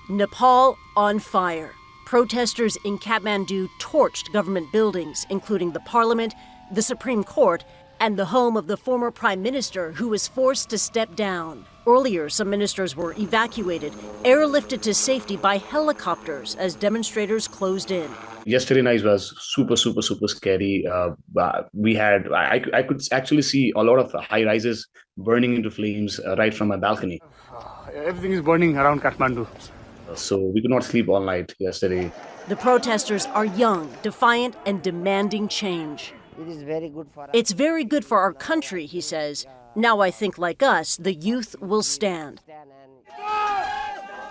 Nepal on fire. Protesters in Kathmandu torched government buildings, including the parliament, the Supreme Court, and the home of the former prime minister who was forced to step down. Earlier, some ministers were evacuated, airlifted to safety by helicopters as demonstrators closed in. Yesterday night was super scary. I could actually see a lot of high rises burning into flames right from my balcony. Everything is burning around Kathmandu. So we could not sleep all night yesterday. The protesters are young, defiant, and demanding change. It is very good for us. It's very good for our country, he says. Now I think, like us, the youth will stand.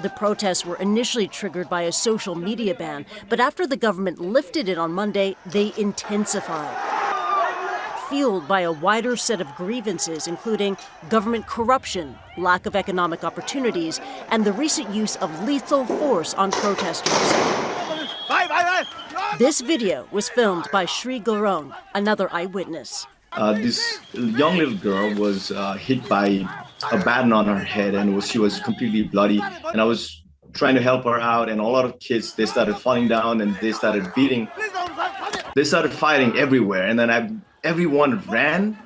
The protests were initially triggered by a social media ban, but after the government lifted it on Monday, they intensified. Fueled by a wider set of grievances, including government corruption, lack of economic opportunities, and the recent use of lethal force on protesters. This video was filmed by Shri Gorong, another eyewitness. This young little girl was hit by a baton on her head, and she was completely bloody. And I was trying to help her out, and a lot of kids, they started falling down and they started beating. They started fighting everywhere, and then everyone ran.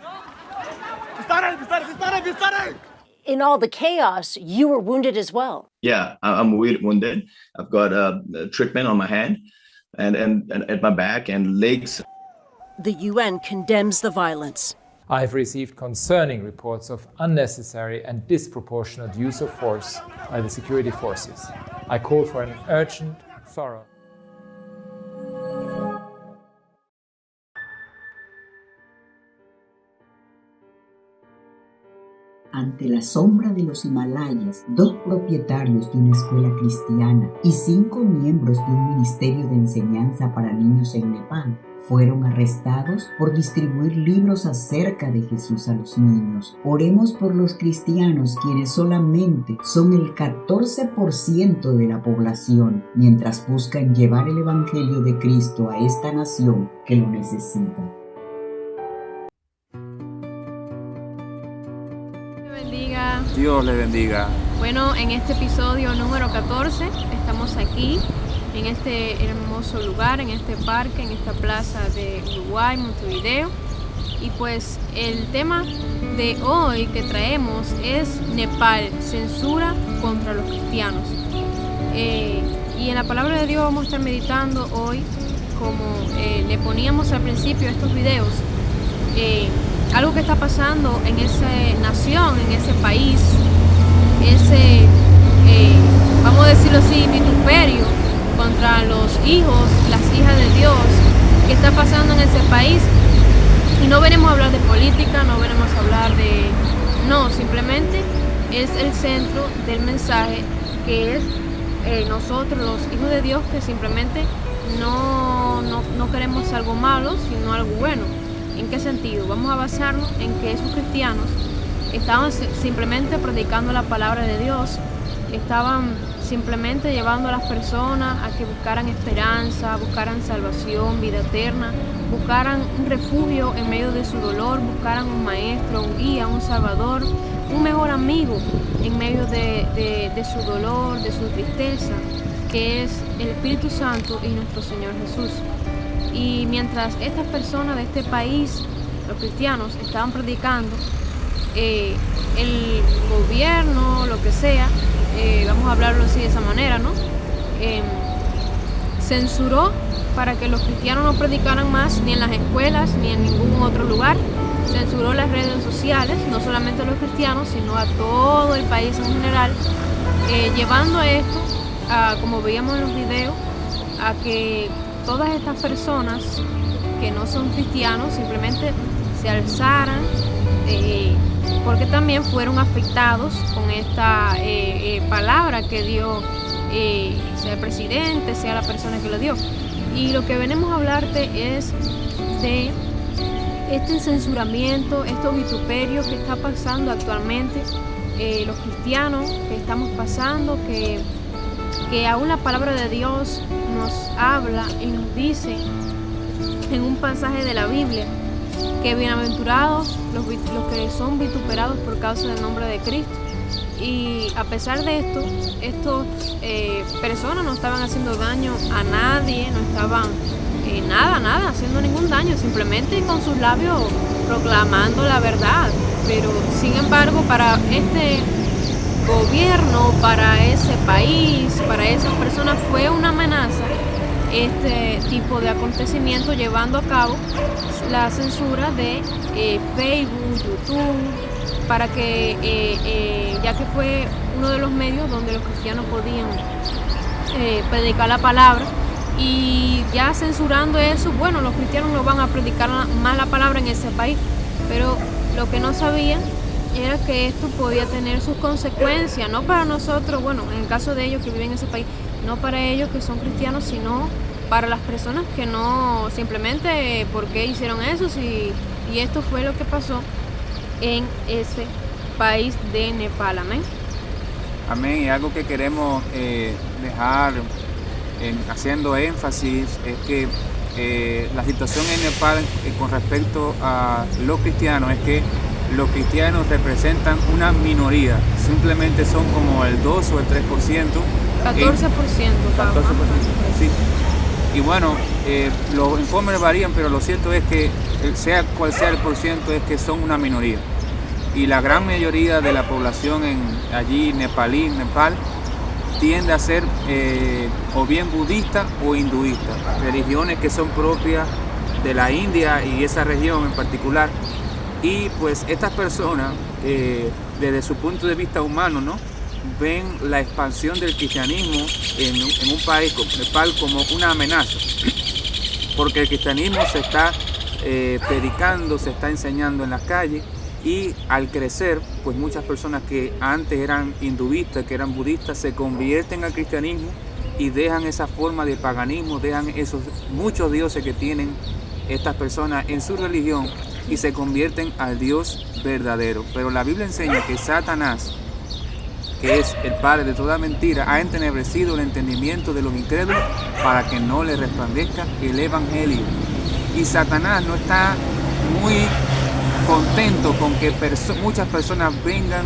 In all the chaos, you were wounded as well. Yeah, I'm wounded. I've got a treatment on my hand and at my back and legs. The UN condemns the violence. I have received concerning reports of unnecessary and disproportionate use of force by the security forces. I call for an urgent, thorough. Ante la sombra de los Himalayas, 2 propietarios de una escuela cristiana y 5 miembros de un ministerio de enseñanza para niños en Nepal fueron arrestados por distribuir libros acerca de Jesús a los niños. Oremos por los cristianos, quienes solamente son el 14% de la población, mientras buscan llevar el Evangelio de Cristo a esta nación que lo necesita. Dios le bendiga. Bueno, en este episodio número 14 estamos aquí, en este hermoso lugar, en este parque, en esta plaza de Uruguay, Montevideo. Y pues el tema de hoy que traemos es Nepal, censura contra los cristianos. Y en la palabra de Dios vamos a estar meditando hoy, como le poníamos al principio de estos videos, algo que está pasando en esa nación, en ese país, ese, vamos a decirlo así, vituperio contra los hijos, las hijas de Dios, que está pasando en ese país. Y no venimos a hablar de política, no venimos a hablar de... No, simplemente es el centro del mensaje, que es nosotros, los hijos de Dios, que simplemente no queremos algo malo, sino algo bueno. ¿En qué sentido? Vamos a basarnos en que esos cristianos estaban simplemente predicando la palabra de Dios, estaban simplemente llevando a las personas a que buscaran esperanza, buscaran salvación, vida eterna, buscaran un refugio en medio de su dolor, buscaran un maestro, un guía, un salvador, un mejor amigo en medio de su dolor, de su tristeza, que es el Espíritu Santo y nuestro Señor Jesús. Y mientras estas personas de este país, los cristianos, estaban predicando, el gobierno, lo que sea, vamos a hablarlo así de esa manera, ¿no? Censuró para que los cristianos no predicaran más ni en las escuelas ni en ningún otro lugar. Censuró las redes sociales, no solamente a los cristianos, sino a todo el país en general, llevando a esto, como veíamos en los videos, a que todas estas personas que no son cristianos simplemente se alzaran, porque también fueron afectados con esta palabra que dio, sea el presidente, sea la persona que lo dio. Y lo que venimos a hablarte es de este censuramiento, estos vituperios que está pasando actualmente, los cristianos que estamos pasando, que aún la palabra de Dios nos habla y nos dice en un pasaje de la Biblia que bienaventurados los que son vituperados por causa del nombre de Cristo. Y a pesar de esto, estas personas no estaban haciendo daño a nadie, no estaban nada, haciendo ningún daño, simplemente con sus labios proclamando la verdad. Pero sin embargo, para este gobierno, para ese país, para esas personas fue una amenaza este tipo de acontecimiento, llevando a cabo la censura de Facebook, YouTube, para que ya que fue uno de los medios donde los cristianos podían predicar la palabra, y ya censurando eso, bueno, los cristianos no van a predicar más la palabra en ese país, pero lo que no sabían era que esto podía tener sus consecuencias, no para nosotros, bueno, en el caso de ellos que viven en ese país, no para ellos que son cristianos, sino para las personas que no, simplemente por qué hicieron eso, y esto fue lo que pasó en ese país de Nepal. Amén. Amén. Y algo que queremos dejar haciendo énfasis es que la situación en Nepal con respecto a los cristianos es que los cristianos representan una minoría, simplemente son como el 2 o el 3%. 14%. Sí. Y bueno, los informes varían, pero lo cierto es que sea cual sea el porciento, es que son una minoría. Y la gran mayoría de la población allí Nepal tiende a ser o bien budista o hinduista, religiones que son propias de la India y esa región en particular. Y pues estas personas, desde su punto de vista humano, ¿no?, ven la expansión del cristianismo en un país como Nepal como una amenaza, porque el cristianismo se está predicando, se está enseñando en las calles, y al crecer, pues muchas personas que antes eran hinduistas, que eran budistas, se convierten al cristianismo y dejan esa forma de paganismo, dejan esos muchos dioses que tienen estas personas en su religión y se convierten al Dios verdadero. Pero la Biblia enseña que Satanás, que es el padre de toda mentira, ha entenebrecido el entendimiento de los incrédulos para que no les resplandezca el evangelio. Y Satanás no está muy contento con que muchas personas vengan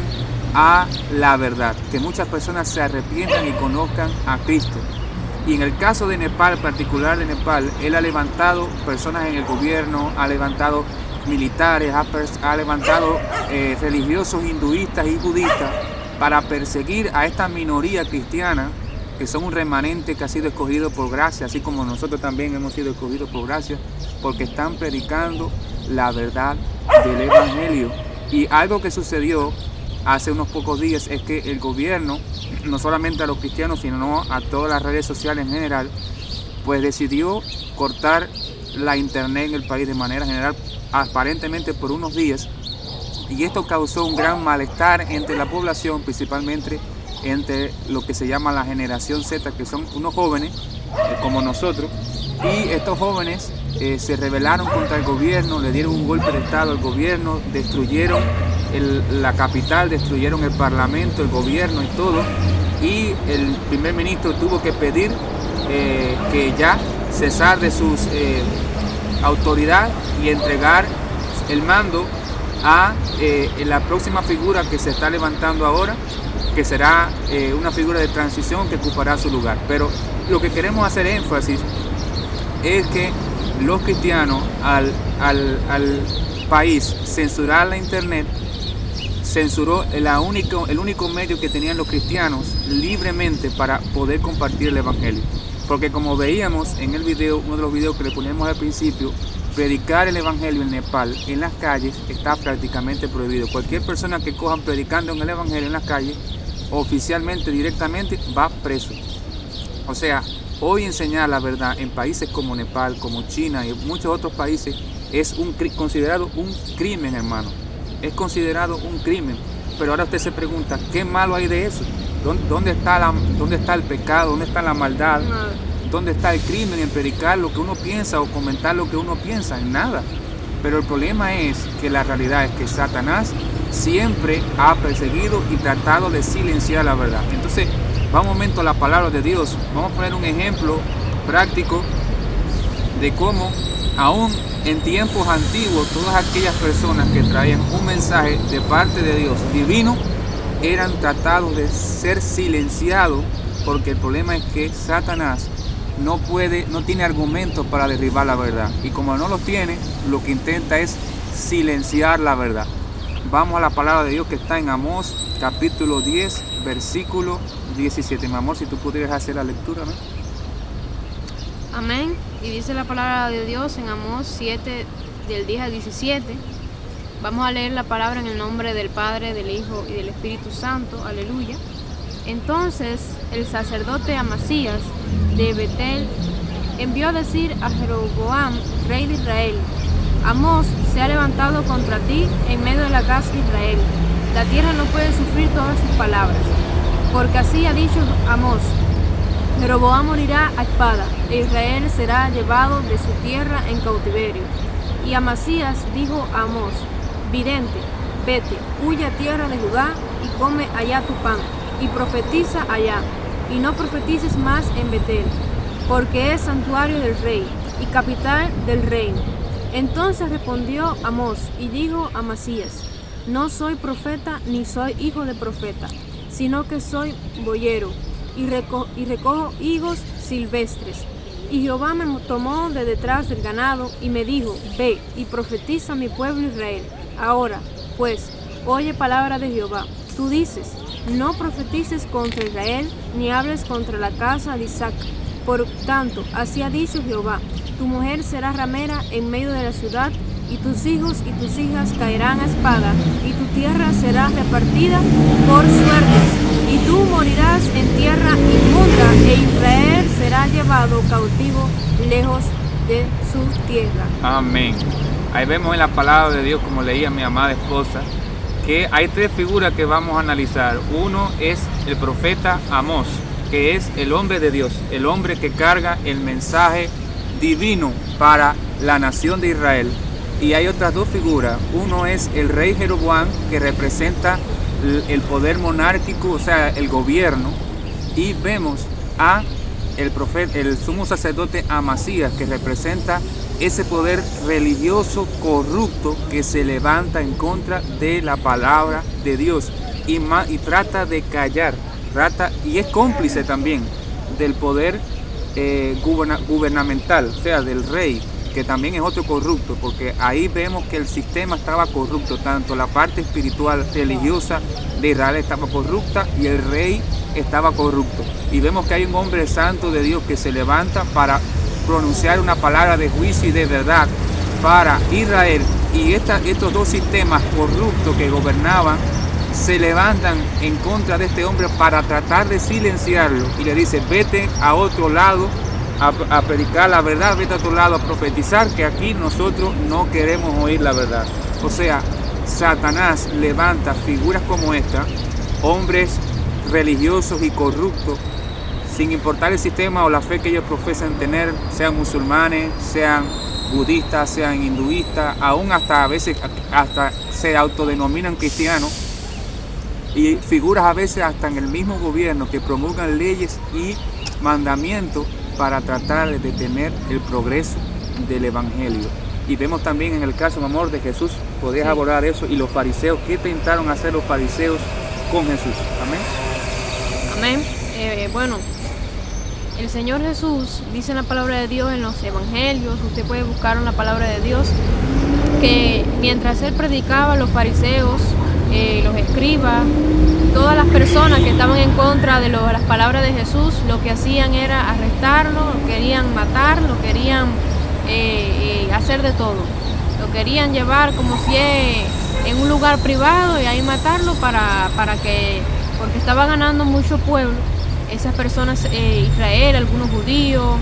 a la verdad, que muchas personas se arrepientan y conozcan a Cristo. Y en el caso de Nepal, particular de Nepal, él ha levantado personas en el gobierno, ha levantado militares, ha levantado religiosos hinduistas y budistas para perseguir a esta minoría cristiana, que son un remanente que ha sido escogido por gracia, así como nosotros también hemos sido escogidos por gracia, porque están predicando la verdad del evangelio. Y algo que sucedió hace unos pocos días es que el gobierno, no solamente a los cristianos, sino a todas las redes sociales en general, pues decidió cortar la internet en el país de manera general, aparentemente por unos días, y esto causó un gran malestar entre la población, principalmente entre lo que se llama la generación Z, que son unos jóvenes como nosotros, y estos jóvenes se rebelaron contra el gobierno, le dieron un golpe de estado al gobierno, destruyeron la capital, destruyeron el parlamento, el gobierno y todo, y el primer ministro tuvo que pedir que ya cesar de sus autoridad y entregar el mando a la próxima figura que se está levantando ahora, que será una figura de transición que ocupará su lugar. Pero lo que queremos hacer énfasis es que los cristianos al país censurar la internet, censuró el único medio que tenían los cristianos libremente para poder compartir el evangelio. Porque como veíamos en el video, uno de los videos que le ponemos al principio, predicar el evangelio en Nepal, en las calles, está prácticamente prohibido. Cualquier persona que cojan predicando en el evangelio en las calles, oficialmente, directamente, va preso. O sea, hoy enseñar la verdad en países como Nepal, como China y muchos otros países es considerado un crimen, hermano. Es considerado un crimen. Pero ahora usted se pregunta, ¿qué malo hay de eso? ¿Dónde está el pecado? ¿Dónde está la maldad? ¿Dónde está el crimen en predicar lo que uno piensa o comentar lo que uno piensa? En nada. Pero el problema es que la realidad es que Satanás siempre ha perseguido y tratado de silenciar la verdad. Entonces, va un momento a la palabra de Dios. Vamos a poner un ejemplo práctico de cómo aún en tiempos antiguos todas aquellas personas que traían un mensaje de parte de Dios divino eran tratados de ser silenciados, porque el problema es que Satanás no tiene argumentos para derribar la verdad, y como no los tiene, lo que intenta es silenciar la verdad. Vamos a la palabra de Dios que está en Amós capítulo 10 versículo 17. Mi amor, si tú pudieras hacer la lectura, ¿no? Amén. Y dice la palabra de Dios en Amós 7 del 10 al 17. Vamos a leer la palabra en el nombre del Padre, del Hijo y del Espíritu Santo. Aleluya. Entonces el sacerdote Amasías de Betel envió a decir a Jeroboam, rey de Israel: Amós se ha levantado contra ti en medio de la casa de Israel. La tierra no puede sufrir todas sus palabras. Porque así ha dicho Amós: Jeroboam morirá a espada, e Israel será llevado de su tierra en cautiverio. Y Amasías dijo a Amós: Vidente, vete, huye a tierra de Judá y come allá tu pan, y profetiza allá, y no profetices más en Betel, porque es santuario del rey y capital del reino. Entonces respondió Amós y dijo a Amasías: No soy profeta ni soy hijo de profeta, sino que soy boyero y recojo higos silvestres. Y Jehová me tomó de detrás del ganado y me dijo: Ve y profetiza a mi pueblo Israel. Ahora, pues, oye palabra de Jehová. Tú dices: No profetices contra Israel, ni hables contra la casa de Isaac. Por tanto, así ha dicho Jehová: Tu mujer será ramera en medio de la ciudad, y tus hijos y tus hijas caerán a espada, y tu tierra será repartida por suertes, y tú morirás en tierra inmunda, e Israel será llevado cautivo lejos de su tierra. Amén. Ahí vemos en la palabra de Dios, como leía mi amada esposa, que hay tres figuras que vamos a analizar. Uno es el profeta Amós, que es el hombre de Dios, el hombre que carga el mensaje divino para la nación de Israel. Y hay otras dos figuras. Uno es el rey Jeroboam, que representa el poder monárquico, o sea, el gobierno. Y vemos a el sumo sacerdote Amasías, que representa ese poder religioso corrupto que se levanta en contra de la palabra de Dios y trata de callar, y es cómplice también del poder gubernamental, o sea, del rey, que también es otro corrupto, porque ahí vemos que el sistema estaba corrupto, tanto la parte espiritual religiosa de Israel estaba corrupta y el rey estaba corrupto. Y vemos que hay un hombre santo de Dios que se levanta para pronunciar una palabra de juicio y de verdad para Israel, y estos dos sistemas corruptos que gobernaban se levantan en contra de este hombre para tratar de silenciarlo, y le dice: vete a otro lado a predicar la verdad, vete a otro lado a profetizar, que aquí nosotros no queremos oír la verdad. O sea, Satanás levanta figuras como esta, hombres religiosos y corruptos, sin importar el sistema o la fe que ellos profesan tener, sean musulmanes, sean budistas, sean hinduistas, aún hasta a veces hasta se autodenominan cristianos, y figuras a veces hasta en el mismo gobierno que promulgan leyes y mandamientos para tratar de detener el progreso del evangelio. Y vemos también en el caso, mi amor, de Jesús, podías abordar eso, y los fariseos, ¿qué intentaron hacer los fariseos con Jesús? Amén. Amén. Bueno, el Señor Jesús dice en la palabra de Dios, en los evangelios, usted puede buscar en la palabra de Dios, que mientras él predicaba, los fariseos, los escribas, todas las personas que estaban en contra de las palabras de Jesús, lo que hacían era arrestarlo, lo querían matar, lo querían hacer de todo. Lo querían llevar como si en un lugar privado y ahí matarlo porque estaba ganando mucho pueblo. Esas personas, Israel, algunos judíos,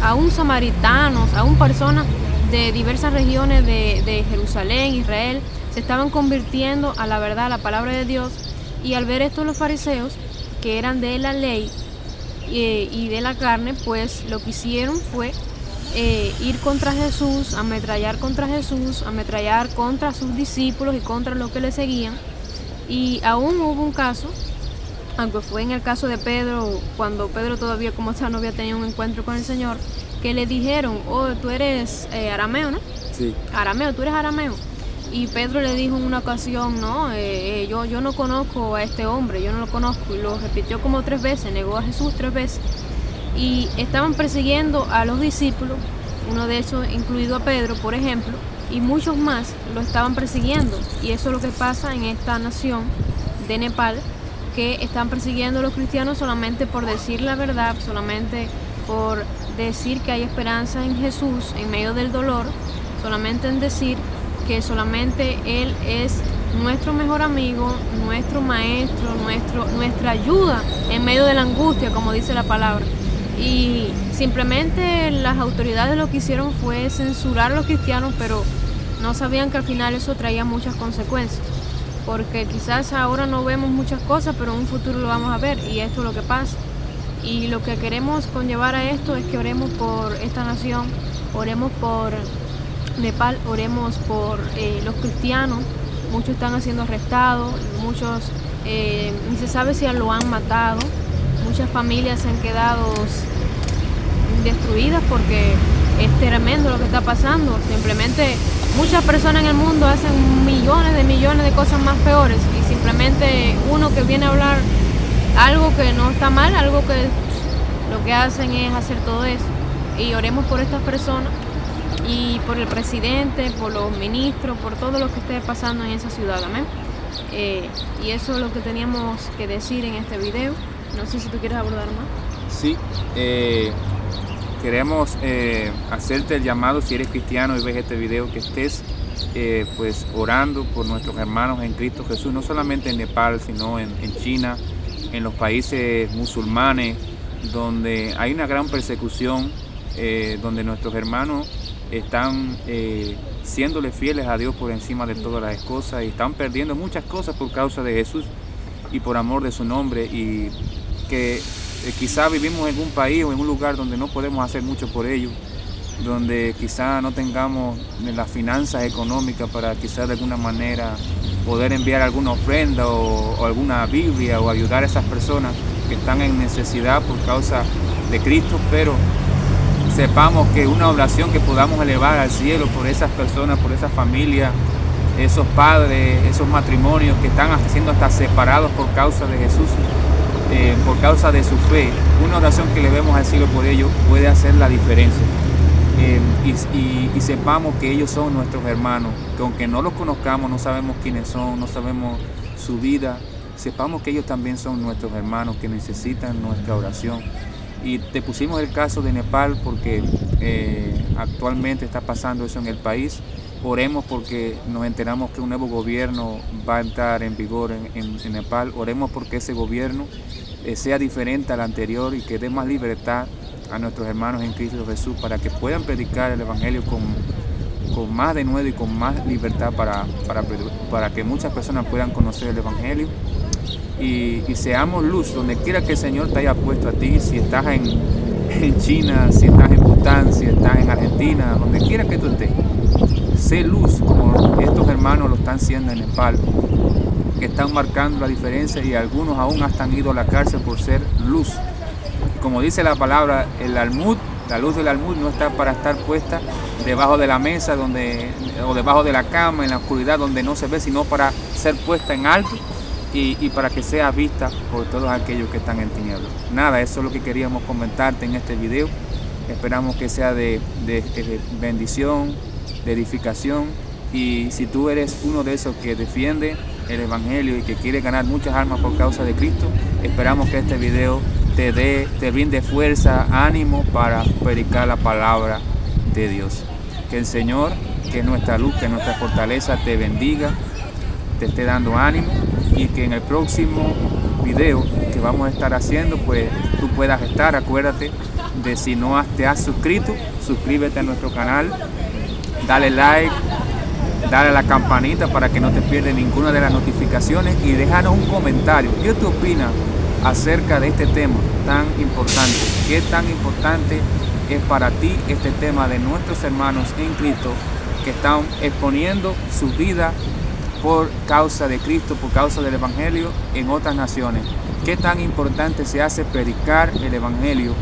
aún samaritanos, aún personas de diversas regiones de Jerusalén, Israel, se estaban convirtiendo a la verdad, a la palabra de Dios. Y al ver esto los fariseos, que eran de la ley y de la carne, pues lo que hicieron fue ir contra Jesús, ametrallar contra Jesús, ametrallar contra sus discípulos y contra los que le seguían. Y aún hubo un caso, aunque fue en el caso de Pedro, cuando Pedro todavía como tal no había tenido un encuentro con el Señor, que le dijeron: oh, tú eres arameo, ¿no? Sí. Arameo, tú eres arameo. Y Pedro le dijo en una ocasión, no, yo no conozco a este hombre, yo no lo conozco. Y lo repitió como 3 veces, negó a Jesús 3 veces. Y estaban persiguiendo a los discípulos, uno de ellos incluido a Pedro, por ejemplo, y muchos más lo estaban persiguiendo. Y eso es lo que pasa en esta nación de Nepal, que están persiguiendo a los cristianos solamente por decir la verdad, solamente por decir que hay esperanza en Jesús en medio del dolor, solamente en decir que solamente Él es nuestro mejor amigo, nuestro maestro, nuestra ayuda en medio de la angustia, como dice la palabra. Y simplemente las autoridades lo que hicieron fue censurar a los cristianos, pero no sabían que al final eso traía muchas consecuencias, porque quizás ahora no vemos muchas cosas, pero en un futuro lo vamos a ver, y esto es lo que pasa. Y lo que queremos conllevar a esto es que oremos por esta nación, oremos por Nepal, oremos por los cristianos. Muchos están siendo arrestados, muchos ni se sabe si lo han matado, muchas familias se han quedado destruidas porque es tremendo lo que está pasando. Simplemente muchas personas en el mundo hacen millones de cosas más peores, y simplemente uno que viene a hablar algo que no está mal, algo que lo que hacen es hacer todo eso. Y oremos por estas personas y por el presidente, por los ministros, por todo lo que esté pasando en esa ciudad, amén. Y eso es lo que teníamos que decir en este video. No sé si tú quieres abordar más. Sí, queremos hacerte el llamado, si eres cristiano y ves este video, que estés pues orando por nuestros hermanos en Cristo Jesús, no solamente en Nepal, sino en China, en los países musulmanes, donde hay una gran persecución, donde nuestros hermanos están siéndole fieles a Dios por encima de todas las cosas, y están perdiendo muchas cosas por causa de Jesús y por amor de su nombre, y que quizá vivimos en un país o en un lugar donde no podemos hacer mucho por ellos, donde quizá no tengamos las finanzas económicas para quizá de alguna manera poder enviar alguna ofrenda o alguna Biblia, o ayudar a esas personas que están en necesidad por causa de Cristo, pero sepamos que una oración que podamos elevar al cielo por esas personas, por esas familias, esos padres, esos matrimonios que están siendo hasta separados por causa de Jesús, por causa de su fe, una oración que elevemos al cielo por ellos puede hacer la diferencia. Y sepamos que ellos son nuestros hermanos, que aunque no los conozcamos, no sabemos quiénes son, no sabemos su vida, sepamos que ellos también son nuestros hermanos que necesitan nuestra oración. Y te pusimos el caso de Nepal porque actualmente está pasando eso en el país. Oremos porque nos enteramos que un nuevo gobierno va a entrar en vigor en Nepal. Oremos porque ese gobierno sea diferente al anterior y que dé más libertad a nuestros hermanos en Cristo Jesús, para que puedan predicar el Evangelio con más denuedo y con más libertad para que muchas personas puedan conocer el Evangelio. Y seamos luz donde quiera que el Señor te haya puesto a ti, si estás en China, si estás en Bután, si estás en Argentina, donde quiera que tú estés. Sé luz como estos hermanos lo están siendo en Nepal, que están marcando la diferencia, y algunos aún hasta han ido a la cárcel por ser luz. Como dice la palabra, el almud, la luz del almud no está para estar puesta debajo de la mesa o debajo de la cama en la oscuridad donde no se ve, sino para ser puesta en alto y para que sea vista por todos aquellos que están en tinieblas. Nada, eso es lo que queríamos comentarte en este video. Esperamos que sea de bendición, de edificación, y si tú eres uno de esos que defiende el Evangelio y que quiere ganar muchas almas por causa de Cristo, esperamos que este video te brinde fuerza, ánimo para predicar la palabra de Dios. Que el Señor, que es nuestra luz, que es nuestra fortaleza, te bendiga, te esté dando ánimo, y que en el próximo video que vamos a estar haciendo, pues tú puedas estar. Acuérdate de, si no te has suscrito, suscríbete a nuestro canal, dale like, dale a la campanita para que no te pierdas ninguna de las notificaciones, y déjanos un comentario. ¿Qué te opinas acerca de este tema tan importante? ¿Qué tan importante es para ti este tema de nuestros hermanos en Cristo que están exponiendo su vida por causa de Cristo, por causa del Evangelio en otras naciones? ¿Qué tan importante se hace predicar el Evangelio,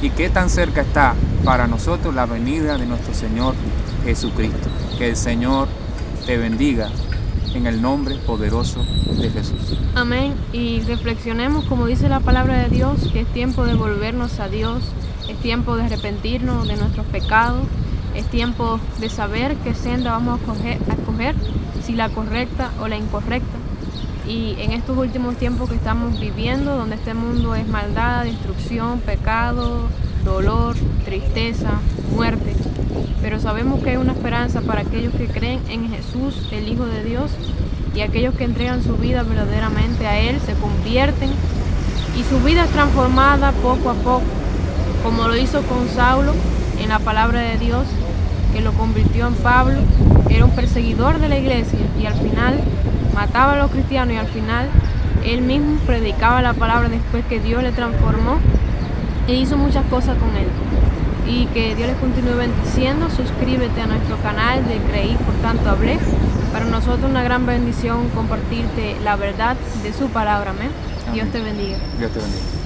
y qué tan cerca está para nosotros la venida de nuestro Señor Jesucristo? Que el Señor te bendiga en el nombre poderoso de Jesús. Amén. Y reflexionemos, como dice la palabra de Dios, que es tiempo de volvernos a Dios, es tiempo de arrepentirnos de nuestros pecados, es tiempo de saber qué senda vamos a escoger, si la correcta o la incorrecta. Y en estos últimos tiempos que estamos viviendo, donde este mundo es maldad, destrucción, pecado, dolor, tristeza, muerte, pero sabemos que hay una esperanza para aquellos que creen en Jesús, el Hijo de Dios, y aquellos que entregan su vida verdaderamente a Él, se convierten y su vida es transformada poco a poco, como lo hizo con Saulo en la palabra de Dios, que lo convirtió en Pablo. Era un perseguidor de la iglesia y al final mataba a los cristianos, y al final él mismo predicaba la palabra después que Dios le transformó e hizo muchas cosas con él. Y que Dios les continúe bendiciendo. Suscríbete a nuestro canal de Creí, por tanto hablé. Para nosotros una gran bendición compartirte la verdad de su palabra. Amén. Dios te bendiga. Dios te bendiga.